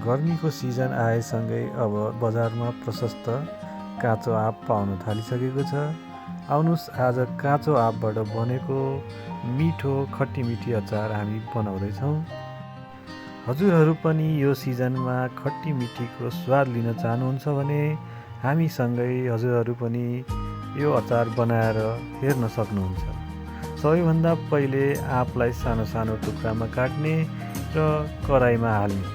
गर्मीको सिजन आएसँगै अब बजारमा प्रशस्त काँचो आँप पाउन थालिसकेको छ। आउनुहोस् आज काँचो आँपबाट बनेको मिठो खट्टी मिठी अचार हामी बनाउँदैछौँ। हजुरहरू पनि यो सिजनमा खट्टी मिठीको स्वाद लिन चाहनुहुन्छ भने हामीसँगै हजुरहरू पनि यो अचार बनाएर हेर्न सक्नुहुन्छ। सबैभन्दा पहिले आँपलाई सानो सानो टुक्रामा काट्ने र कराईमा हाल्ने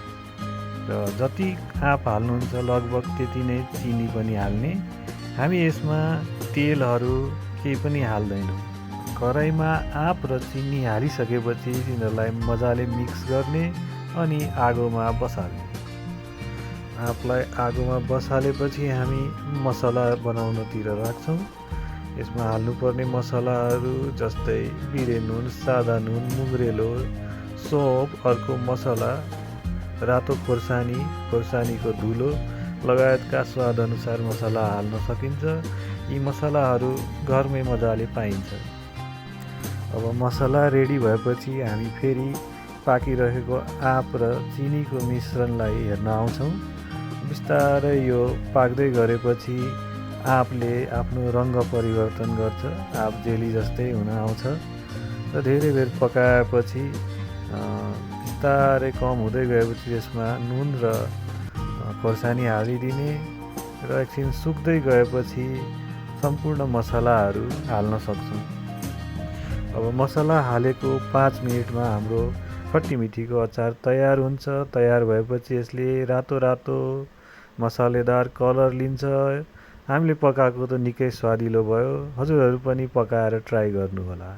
र जति आँप हाल्नुहुन्छ लगभग त्यति नै चिनी पनि हाल्ने। हामी यसमा तेलहरू केही पनि हाल्दैनौँ। कराईमा आँप र चिनी हालिसकेपछि तिनीहरूलाई मजाले मिक्स गर्ने अनि आगोमा बसाल्ने। आँपलाई आगोमा बसालेपछि हामी मसला बनाउनतिर लाग्छौँ। यसमा हाल्नुपर्ने मसलाहरू जस्तै बिरे नुन, सादा नुन, मुङ्ग्रेलो, सौँफ, अर्को मसला, रातो खोर्सानी, खोर्सानीको धुलो लगायतका स्वादअनुसार मसला हाल्न सकिन्छ। यी मसलाहरू घरमै मजाले पाइन्छ। अब मसला रेडी भएपछि हामी फेरि पाकिरहेको आँप र चिनीको मिश्रणलाई हेर्न आउँछौँ। बिस्तारै यो पाक्दै गरेपछि आँपले आफ्नो रङ्ग परिवर्तन गर्छ, आँप जेली जस्तै हुन आउँछ र धेरै बेर पकाएपछि बिस्तारै कम हुँदै गएपछि त्यसमा नुन र खोर्सानी हालिदिने र एकछिन सुक्दै गएपछि सम्पूर्ण मसलाहरू हाल्न सक्छौँ। अब मसला हालेको 5 मिनटमा हाम्रो खट्टी मिठीको अचार तयार हुन्छ। तयार भएपछि यसले रातो रातो मसालेदार कलर लिन्छ। हामीले पकाएको त निकै स्वादिलो भयो। हजुरहरू पनि पकाएर ट्राई गर्नुहोला।